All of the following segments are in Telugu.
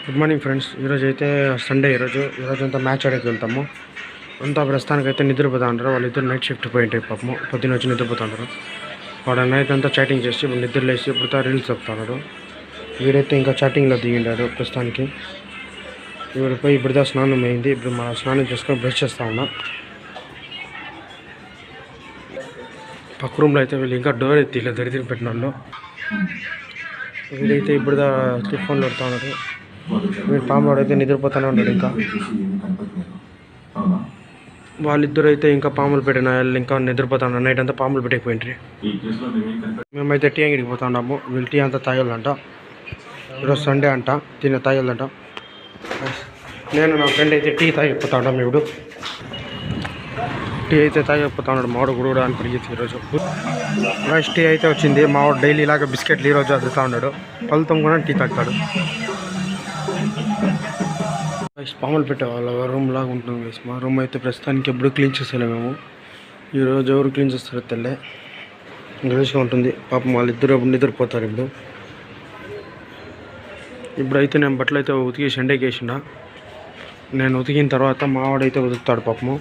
Good morning friends. ఈరోజు అయితే సండే. ఈరోజు అంతా మ్యాచ్ ఆడేకి వెళ్తాము. అంతా ప్రస్తుతానికి అయితే నిద్రపోతా ఉంటారు. వాళ్ళిద్దరు నైట్ షిఫ్ట్ పోయింటాయి పాపము. పొద్దున్న వచ్చి నిద్రపోతా ఉంటారు. వాడు నైట్ అంతా చాటింగ్ చేసి ఇప్పుడు నిద్రలేసి ఇప్పుడు రీల్స్ చెప్తున్నాడు. వీడైతే ఇంకా చాటింగ్లో దిగిండాడు ప్రస్తుతానికి. ఇప్పుడు పోయి ఇప్పుడుదా స్నానం అయింది. ఇప్పుడు మా స్నానం చేసుకొని బ్రష్ చేస్తూ ఉన్నా. పక్క రూమ్లో అయితే వీళ్ళు ఇంకా డోర్ ఎత్తి ఇలా దరిద్రం పెట్టిన వాళ్ళు. వీడైతే ఇప్పుడుదా ఫోన్లో పెడతా ఉన్నాడు. వీడు పాములోడు అయితే నిద్రపోతూనే ఉన్నాడు. ఇంకా వాళ్ళిద్దరు అయితే ఇంకా పాములు పెట్టిన వాళ్ళు ఇంకా నిద్రపోతా ఉన్నారు. నైట్ అంతా పాములు పెట్టకపోయింట్రీ. మేమైతే టీ అంగడికి పోతా ఉన్నాము. వీళ్ళు టీ అంతా తాగాలంట. ఈరోజు సండే అంట, తాగాలంట. నేను నా ఫ్రెండ్ అయితే టీ తాగిపోతా ఉంటాం. ఇప్పుడు టీ అయితే తాగిపోతా ఉన్నాడు. మావాడు కూడా అని పరిగెత్తి ఈరోజు రైస్ టీ అయితే వచ్చింది. మావాడు డైలీ ఇలాగ బిస్కెట్లు ఈరోజు అదుగుతూ ఉన్నాడు. ఫలితం కూడా టీ తాగుతాడు. పాములు పెట్టే వాళ్ళ రూమ్ లాగా ఉంటుంది. మా రూమ్ అయితే ప్రస్తుతానికి ఎప్పుడు క్లీన్ చేసేలేము మేము. ఈరోజు ఎవరు క్లీన్ చేస్తారో తెల్లే గలీజ్గా ఉంటుంది. పాపం వాళ్ళిద్దరు నిద్రపోతారు. ఇప్పుడైతే నేను బట్టలు అయితే ఉతికి ఎండకి వేసిండా. నేను ఉతికిన తర్వాత మావాడైతే ఉతుకుతాడు పాపము.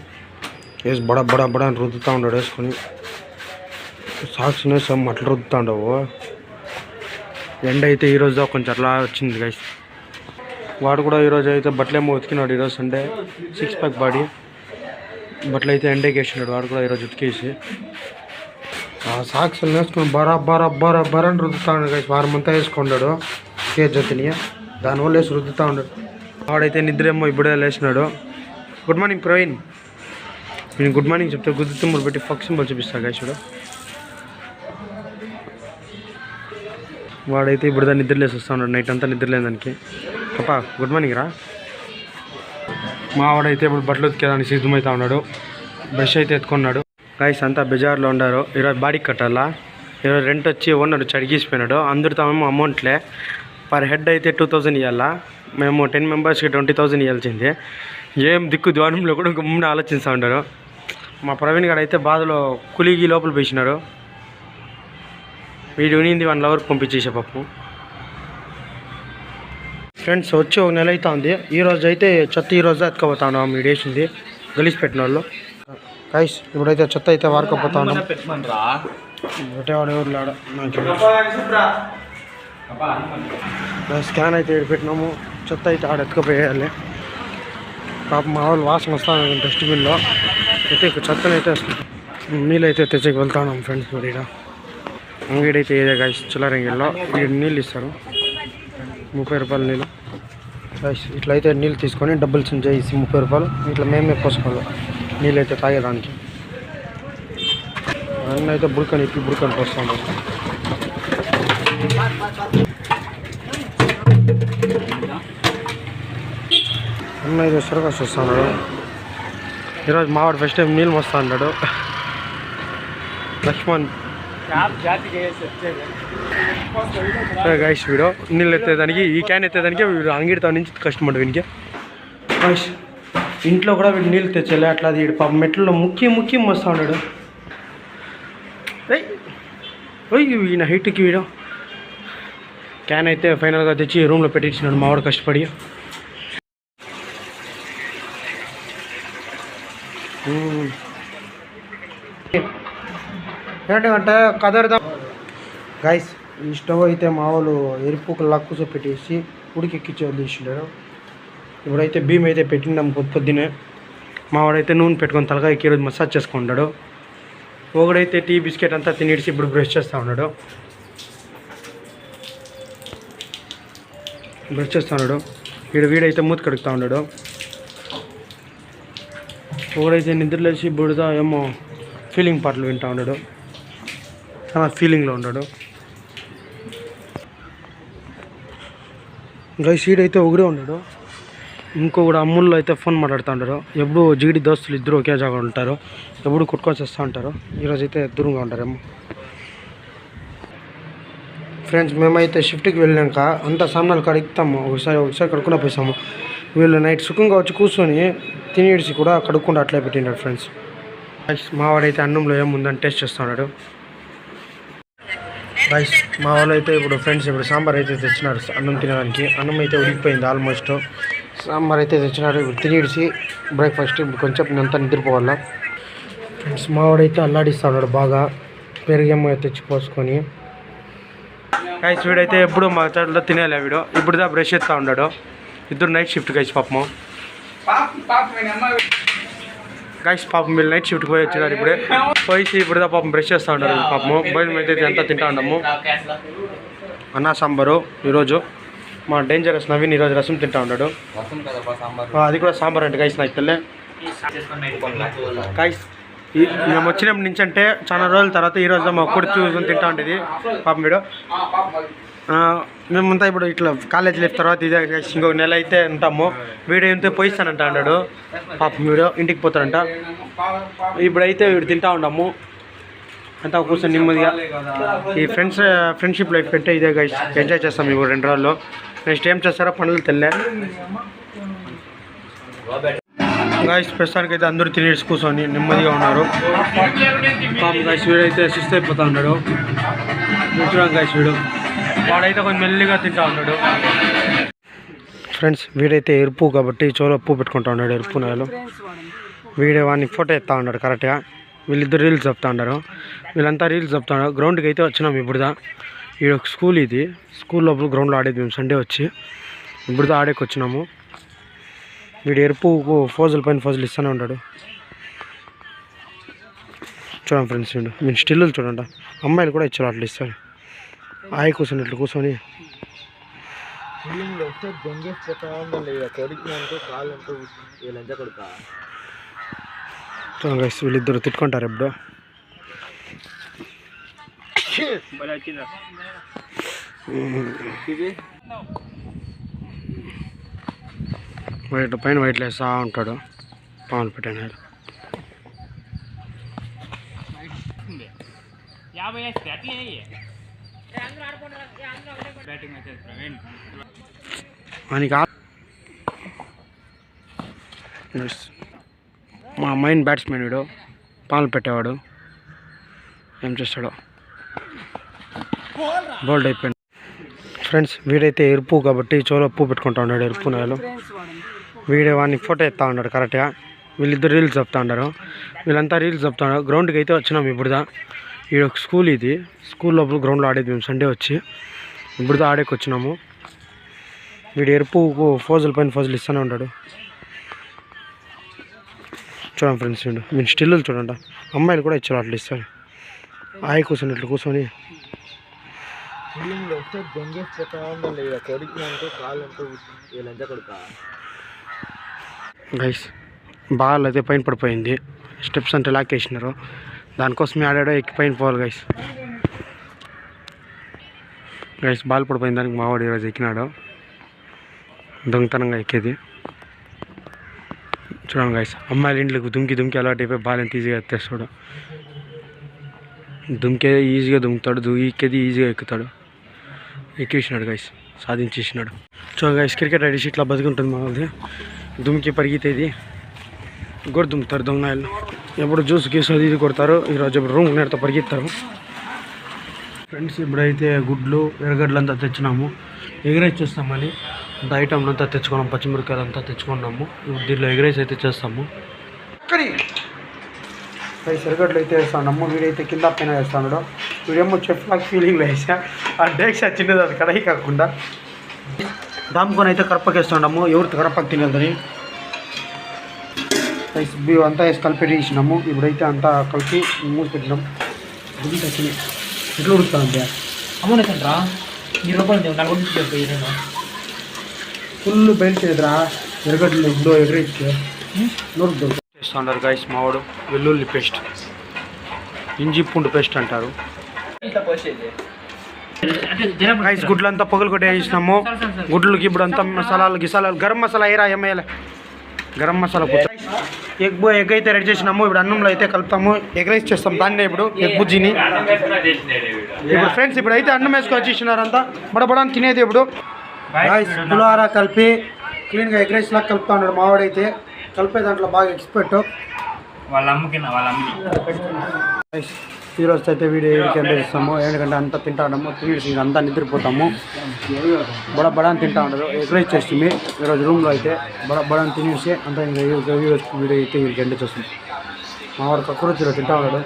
వేసి బడ బడ బడ అని రుద్దుతూ ఉన్నాడు వేసుకొని. సాక్స్ వేసాం అట్లా రుద్దుతూ ఉండవు. ఎండ అయితే ఈరోజు కొంచెం అట్లా వచ్చింది గైస్. వాడు కూడా ఈరోజు అయితే బట్టలేమో ఉతికినాడు. ఈరోజు సండే 6 ప్యాక్ బాడీ బట్టలు అయితే ఎండకి వేసినాడు. వాడు కూడా ఈరోజు ఉతికేసి ఆ సాక్స్ వేసుకొని బరా అని రుద్దుతూ ఉన్నాడు గైస్. వారమంతా వేసుకున్నాడు కేజ్ జతిని. దానివల్ల వేసి రుద్దుతూ ఉన్నాడు. వాడైతే నిద్రేమో ఇప్పుడే లేచినాడు. Good morning Praveen. నేను గుడ్ మార్నింగ్ చెప్తే గుద్దు తుమ్ములు పెట్టి ఫక్ సింబల్ చూపిస్తాను గైస్. వాడైతే ఇప్పుడు నిద్రలేసి వస్తూ ఉన్నాడు. నైట్ అంతా నిద్రలేని దానికి. పప్పా గుడ్ మార్నింగ్ రా. మావాడైతే ఇప్పుడు బట్టలు ఉతికేదానికి సిద్ధమవుతా ఉన్నాడు. బ్రష్ అయితే ఎత్తుకున్నాడు. గైస్ అంతా బజార్లో ఉన్నారు. ఈరోజు బాడీకి కట్టాలా. ఈరోజు రెంట్ వచ్చి ఓనర్ చడిగీసిపోయినాడు. అందరితో మేము అమౌంట్లే పర్ హెడ్ అయితే 2000 ఇవ్వాలా. మేము 10 మెంబర్స్కి 20,000 ఇవ్వాల్సింది. ఏం దిక్కు ద్వారంలో కూడా గమ్మున ఆలోచిస్తూ ఉంటారు. మా ప్రవీణ్ గారు అయితే బాధలో కులిగి లోపల వేసినారు. వీడు ఉనింది 1 అవర్కి పంపించేసే పాపం. ఫ్రెండ్స్ వచ్చి 1 నెల అవుతుంది. ఈరోజు అయితే చెత్త ఈరోజు ఎత్తుకోపోతా ఉన్నాం. వీడు వేసింది గలీసి పెట్టిన వాళ్ళు. గైస్ ఇప్పుడైతే చెత్త అయితే వాడుకోపోతా ఉన్నాం. ఎవరు స్కాన్ అయితే పెట్టినాము. చెత్త అయితే ఆడ ఎత్తుకుపోయేయాలి. పాప మా వాళ్ళు వాసన వస్తాను డస్ట్బిన్లో అయితే చెత్తను అయితే నీళ్ళు అయితే తెచ్చేకి వెళ్తా ఉన్నాం ఫ్రెండ్స్. మరి అంగడైతే ఏదే గైస్ చిల్లరంగిల్లో వీడు నీళ్ళు ఇస్తారు. 30 రూపాయలు నీళ్ళు గైస్. ఇట్లయితే నీళ్ళు తీసుకొని డబ్బులు చేసి 30 రూపాయలు ఇట్లా మేమే పోసుకోవాలి నీళ్ళు అయితే తాగేదానికి. అన్నీ అయితే బుడకని పోస్తాం. అన్న అయితే సరగా చూస్తున్నాడు. ఈరోజు మావాడు ఫస్ట్ టైం నీళ్ళు మోస్తా అన్నాడు. లక్ష్మణ్ గైస్ వీడు నీళ్ళు ఎత్తేదానికి ఈ క్యాన్ ఎత్తేదానికి వీడు అంగిడితో నుంచి కష్టపడ్డు. వీనికి గైస్ ఇంట్లో కూడా వీడు నీళ్ళు తెచ్చేలే. అట్లా వీడు పాప మెట్లలో ముక్కి మోస్తా ఉన్నాడు. ఈయన హైట్కి వీడు క్యాన్ అయితే ఫైనల్గా తెచ్చి రూమ్లో పెట్టించినాడు మావాడు కష్టపడి. ఏంటంటే కదరదాం గైస్. ఈ స్టవ్ అయితే మావాళ్ళు ఎరుపుకు లక్కుసో పెట్టేసి ఉడికెక్కించి వదిలేసినారు. ఇప్పుడైతే భీమ్ అయితే పెట్టినాం పొద్దున్నే. మావాడైతే నూనె పెట్టుకొని తలకాయకి ఈరోజు మసాజ్ చేసుకుంటాడు. ఒకడైతే టీ బిస్కెట్ అంతా తినేసి ఇప్పుడు బ్రష్ చేస్తూ ఉన్నాడు. వీడైతే మూతి కడుగుతూ ఉన్నాడు. ఒకడైతే నిద్రలేసి బుడదా ఏమో ఫీలింగ్ పాటలు వింటూ ఉన్నాడు. చాలా ఫీలింగ్లో ఉన్నాడు. గైస్ వీడైతే ఒకడే ఉన్నాడు. ఇంకొకడు అమ్ముల్లో అయితే ఫోన్ మాట్లాడుతూ ఉంటారు. ఎప్పుడు జిగిడి దోస్తులు ఇద్దరు ఒకే జాగా ఉంటారు. ఎప్పుడు కొట్టుకొని వస్తూ ఉంటారు. ఈరోజు అయితే దూరంగా ఉంటారేమో. ఫ్రెండ్స్ మేమైతే షిఫ్ట్కి వెళ్ళాక అంతా సామాన్లు కడుగుతాము. ఒకసారి కడుక్కునే పోసాము. వీళ్ళు నైట్ సుఖంగా వచ్చి కూర్చొని తినేసి కూడా కడుక్కుండా అట్లే పెట్టినాడు ఫ్రెండ్స్. మావాడైతే అన్నంలో ఏముందని టేస్ట్ చేస్తున్నాడు. రైస్ మా వాళ్ళు అయితే ఇప్పుడు ఫ్రెండ్స్ ఇప్పుడు సాంబార్ అయితే తెచ్చినారు అన్నం తినడానికి. అన్నం అయితే ఉడికిపోయింది ఆల్మోస్ట్. సాంబార్ అయితే తెచ్చినారు. ఇప్పుడు తినేసి బ్రేక్ఫాస్ట్ ఇప్పుడు కొంచెం అంతా నిద్రపోవాలా. ఫ్రెండ్స్ మా వాడైతే అల్లాడిస్తాడు బాగా పెరిగేమో తెచ్చి పోసుకొని. గైస్ వీడైతే ఎప్పుడు మా చోట్ల తినేలే వీడు. ఇప్పుడు బ్రష్ చేస్తూ ఉన్నాడు. ఇద్దరు నైట్ షిఫ్ట్ గైస్ పాపము. గైస్ పాపం వీళ్ళు నైట్ షిఫ్ట్కి పోయి వచ్చినారు. ఇప్పుడే పోయి ఇప్పుడు పాపం బ్రష్ చేస్తూ ఉన్నారు పాపము. బయట అయితే అంతా తింటా ఉన్నాము. అన్న సాంబారు ఈరోజు మా డేంజరస్ నవీన్ ఈరోజు రసం తింటా ఉన్నాడు. అది కూడా సాంబార్ అంటే గైస్ నాకు తెల్లే. గైస్ మేము వచ్చినప్పటి నుంచి అంటే చాలా రోజుల తర్వాత ఈరోజు మా ఒక్కడు చూసుకొని తింటా ఉండేది పాపం వీడు. మేమంతా ఇప్పుడు ఇట్లా కాలేజ్ లైఫ్ తర్వాత ఇదే ఇంకొక నెల అయితే ఉంటాము. వీడు ఏంటో పోయిస్తానంట అన్నాడు పాపం. వీడు ఇంటికి పోతాడంట. ఇప్పుడైతే వీడు తింటా ఉన్నాము అంతా కూర్చొని నెమ్మదిగా. ఈ ఫ్రెండ్షిప్ లైఫ్ పెట్టే ఇదే గైస్ ఎంజాయ్ చేస్తాం ఇప్పుడు 2 రోజుల్లో. నెక్స్ట్ ఏం చేస్తారో పనులు తెల్లే. గాయస్ ప్రస్తుతానికి అయితే అందరూ తినేసి కూర్చొని నెమ్మదిగా ఉన్నారు. పాపం గాయస్ వీడైతే సుస్థ అయిపోతా ఉన్నాడు. చూడండి గాయస్ వీడు వాడైతే కొంచెం మెల్లిగా తింటా ఉన్నాడు. ఫ్రెండ్స్ వీడైతే ఎరుపు కాబట్టి చోలో ఉప్పు పెట్టుకుంటా ఉన్నాడు. ఎరుపు నెలలో వీడే వాడిని ఫోటో ఎత్తా ఉన్నాడు కరెక్ట్గా. వీళ్ళిద్దరు రీల్స్ చెప్తా ఉన్నారు. వీళ్ళంతా రీల్స్ చెప్తా ఉన్నారు. గ్రౌండ్కి అయితే వచ్చినాం ఇప్పుడుదా. ఈ స్కూల్ ఇది. స్కూల్ లోపల గ్రౌండ్లో ఆడేది మేము సండే వచ్చి. ఇప్పుడుదా ఆడేకి వచ్చినాము. వీడు ఎరుపు ఫోజుల పైన ఫోజులు ఇస్తూనే ఉంటాడు. చూడండి ఫ్రెండ్స్ వీడు మీరు స్టిల్లు చూడండి. అమ్మాయిలు కూడా ఇచ్చారు అట్లా ఇస్తారు. ఆయి కూర్చొని ఇట్లా కూర్చొని చూడండి గైస్ వీళ్ళిద్దరు తిట్టుకుంటారు ఎప్పుడు. వైట్ పైన వైట్లు వేస్తూ ఉంటాడు పాములు పెట్టాను. మా మెయిన్ బ్యాట్స్మెన్ వీడు పాములు పెట్టేవాడు. ఏం చేస్తాడో బోల్డ్ అయిపోయింది. ఫ్రెండ్స్ వీడైతే ఎరుపు కాబట్టి చోలో ఉప్పు పెట్టుకుంటా ఉన్నాడు. ఎరుపు నెలలో వీడే వాడిని ఫోటో ఎత్తా ఉన్నాడు కరెక్ట్గా. వీళ్ళిద్దరు రీల్స్ చెప్తా ఉన్నారు. వీళ్ళంతా రీల్స్ చెప్తా ఉన్నారు. గ్రౌండ్కి అయితే వచ్చినాం ఇప్పుడుదా. ఈ స్కూల్ ఇది. స్కూల్ లోపల గ్రౌండ్లో ఆడేది మేము సండే వచ్చి. ఇప్పుడుదా ఆడేకి వచ్చినాము. వీడు ఎరుపు ఫోజుల పైన ఫోజులు ఇస్తూనే ఉంటాడు. చూడండి ఫ్రెండ్స్ వీడు మీరు స్టిల్లు చూడండి. అమ్మాయిలు కూడా ఇచ్చారు అట్లా ఇస్తారు. ఆయి కూర్చొని ఇట్లా కూర్చొని గైస్ బాల్ అయితే పైన పడిపోయింది. స్టెప్స్ అంటే లాక్ వేసినారు. దానికోసమే ఆడాడో ఎక్కి పైన పోవాలి గైస్. గైస్ బాల్ పడిపోయింది. దానికి మావాడు ఈరోజు ఎక్కినాడు దొంగతనంగా ఎక్కేది. చూడండి గైస్ అమ్మాయిల ఇంట్లోకి దుంకి అలవాటు అయిపోయి బాల్ ఎంత ఈజీగా ఎత్తేస్తాడు. దుంకేది ఈజీగా దుంకుతాడు. ఎక్కేది ఈజీగా ఎక్కుతాడు. ఎక్కేసినాడు గైస్ సాధించేసినాడు. చూడండి గైస్ క్రికెట్ ఆడేసి ఇట్లా బతుకుంటుంది మా వాళ్ళది. దుమ్కి పరిగెత్తేది కూడా దుమ్ముతారు దొంగనాయలు. ఎప్పుడు జ్యూస్ గీసు అది ఇది కొడతారు. ఈరోజు ఇప్పుడు రూమ్ నేడుతో పరిగెత్తారు. ఫ్రెండ్స్ ఇప్పుడైతే గుడ్లు ఎర్రగడ్డలు అంతా తెచ్చినాము. ఎగ్ చేస్తామని అంత ఐటమ్ అంతా తెచ్చుకున్నాం. పచ్చిమిరకాయలు అంతా తెచ్చుకున్నాము. దీంట్లో ఎగ్ అయితే చేస్తాము. ఎర్రగడ్డలు అయితే వేస్తాము. వీడైతే కింద పైన వేస్తాడు. వీడేమో చెఫ్ లాగా ఫీలింగ్లో వేసా. ఆ డేక్స్ చిన్నది అది కడాయి కాకుండా దాముకొని అయితే కరపకేస్తున్నాము. ఎవరితో కరపకు తినేదని అంతా వేసి కలిపి వేసినాము. ఇప్పుడైతే అంతా కలిపి మూసి పెట్టినాం. ఎట్లా ఉడుకుతుంది అమ్మరా 20 రూపాయలు ఫుల్ బయలుదేరా. ఎర్రగడ్డలు ఇప్పుడు ఎగరేస్తే నూరు చేస్తున్నారు గైస్. మావాడు వెల్లుల్లి పేస్ట్, ఇంజి పూండు పేస్ట్ అంటారు. గైస్ గుడ్లంతా పొగలు కొట్టి వేసినాము. గుడ్లకి ఇప్పుడు అంతా గిసాలాలు గరం మసాలా ఏరా ఏమేయాలి. గరం మసాలా ఎగ్ అయితే రెడీ చేసినాము. ఇప్పుడు అన్నంలో అయితే కలుపుతాము. ఎగ్ రైస్ చేస్తాం దాన్నే ఇప్పుడు ఎగ్ బుజ్జిని. ఇప్పుడు ఫ్రెండ్స్ ఇప్పుడు అయితే అన్నం వేసుకొని ఇచ్చినారు. అంతా బడబడాన్ని తినేది. ఇప్పుడు గైస్ పులిహోర కలిపి క్లీన్గా ఎగ్ రైస్ లాగా కలుపుతా ఉన్నాడు మావాడైతే. కలిపే దాంట్లో బాగా ఎక్స్పర్ట్. ఈరోజు అయితే వీడియో ఎండ్ చేస్తాము. ఎందుకంటే అంతా తింటా ఉన్నాము, తినేసి అంతా నిద్రపోతాము. బడా అని తింటా ఉండదు. ఎంకరేజ్ చేస్తుంది ఈరోజు రూమ్లో అయితే బడా అని తినేసి అంతా ఇంకా వీడియో అయితే ఎండ్ చేస్తుంది. మా వాడు కక్కురొచ్చిలో తింటా ఉన్నాడు.